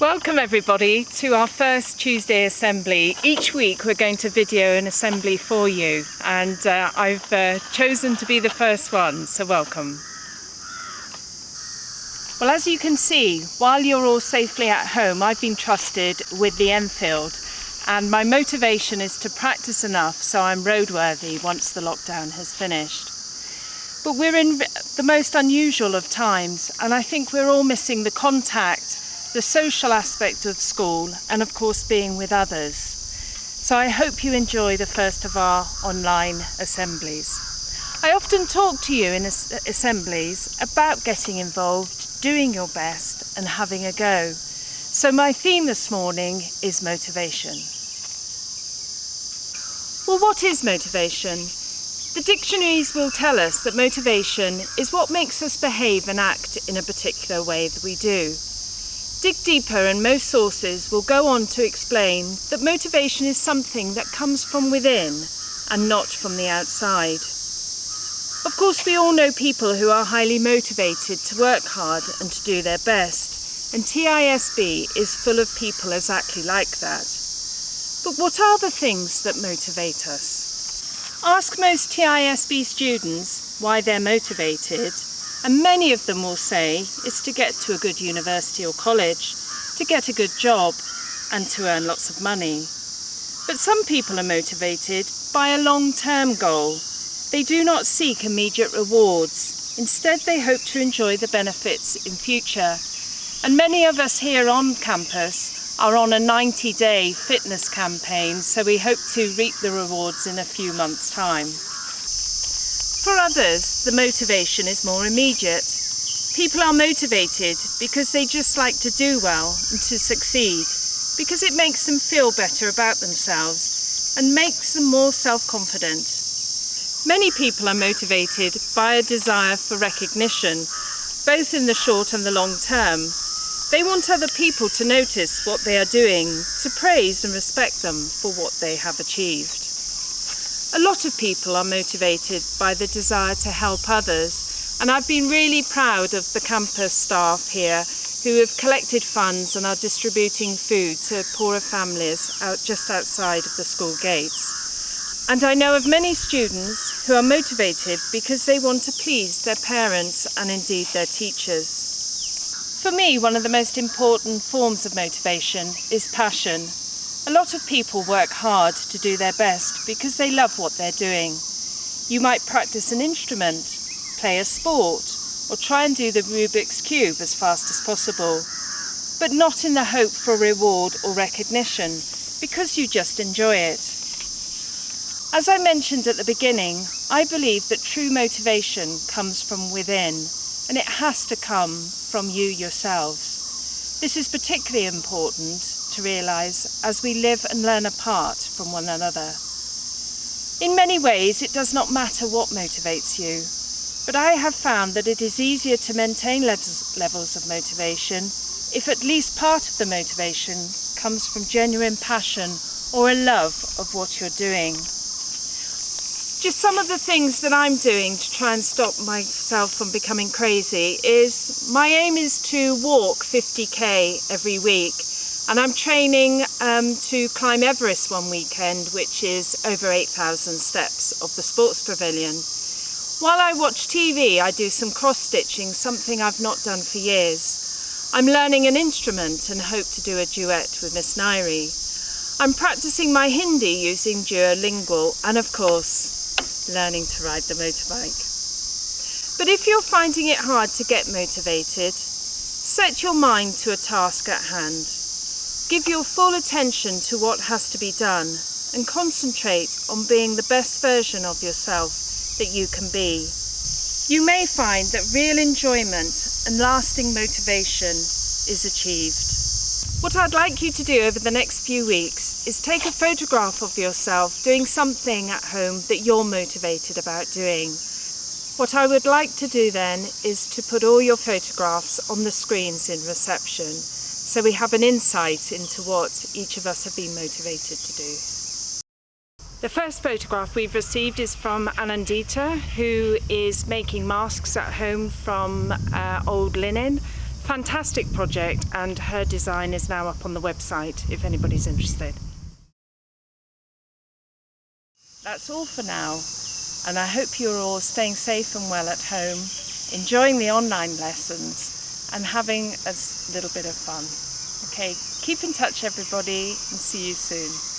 Welcome everybody to our first Tuesday assembly. Each week we're going to video an assembly for you, and I've chosen to be the first one, so welcome. Well, as you can see, while you're all safely at home, I've been trusted with the Enfield, and my motivation is to practice enough so I'm roadworthy once the lockdown has finished. But we're in the most unusual of times, and I think we're all missing the contact, the social aspect of school, and of course being with others. So I hope you enjoy the first of our online assemblies. I often talk to you in assemblies about getting involved, doing your best and having a go. So my theme this morning is motivation. Well, what is motivation? The dictionaries will tell us that motivation is what makes us behave and act in a particular way that we do. Dig deeper and most sources will go on to explain that motivation is something that comes from within and not from the outside. Of course, we all know people who are highly motivated to work hard and to do their best, and TISB is full of people exactly like that. But what are the things that motivate us? Ask most TISB students why they're motivated, and many of them will say it's to get to a good university or college, to get a good job, and to earn lots of money. But some people are motivated by a long-term goal. They do not seek immediate rewards. Instead, they hope to enjoy the benefits in future. And many of us here on campus are on a 90-day fitness campaign, so we hope to reap the rewards in a few months' time. For others, the motivation is more immediate. People are motivated because they just like to do well and to succeed, because it makes them feel better about themselves and makes them more self-confident. Many people are motivated by a desire for recognition, both in the short and the long term. They want other people to notice what they are doing, to praise and respect them for what they have achieved. A lot of people are motivated by the desire to help others, and I've been really proud of the campus staff here who have collected funds and are distributing food to poorer families just outside of the school gates. And I know of many students who are motivated because they want to please their parents and indeed their teachers. For me, one of the most important forms of motivation is passion. A lot of people work hard to do their best because they love what they're doing. You might practice an instrument, play a sport, or try and do the Rubik's Cube as fast as possible, but not in the hope for reward or recognition, because you just enjoy it. As I mentioned at the beginning, I believe that true motivation comes from within, and it has to come from you yourselves. This is particularly important to realise as we live and learn apart from one another. In many ways, it does not matter what motivates you, but I have found that it is easier to maintain levels of motivation if at least part of the motivation comes from genuine passion or a love of what you're doing. Just some of the things that I'm doing to try and stop myself from becoming crazy is, my aim is to walk 50k every week, and I'm training to climb Everest one weekend, which is over 8,000 steps of the Sports Pavilion. While I watch TV, I do some cross-stitching, something I've not done for years. I'm learning an instrument and hope to do a duet with Miss Nairi. I'm practicing my Hindi using Duolingo, and of course, learning to ride the motorbike. But if you're finding it hard to get motivated, set your mind to a task at hand. Give your full attention to what has to be done and concentrate on being the best version of yourself that you can be. You may find that real enjoyment and lasting motivation is achieved. What I'd like you to do over the next few weeks is take a photograph of yourself doing something at home that you're motivated about doing. What I would like to do then is to put all your photographs on the screens in reception, so we have an insight into what each of us have been motivated to do. The first photograph we've received is from Anandita, who is making masks at home from old linen fantastic project, and her design is now up on the website if anybody's interested. That's all for now, and I hope you're all staying safe and well at home, enjoying the online lessons and having a little bit of fun. Okay, keep in touch everybody, and see you soon.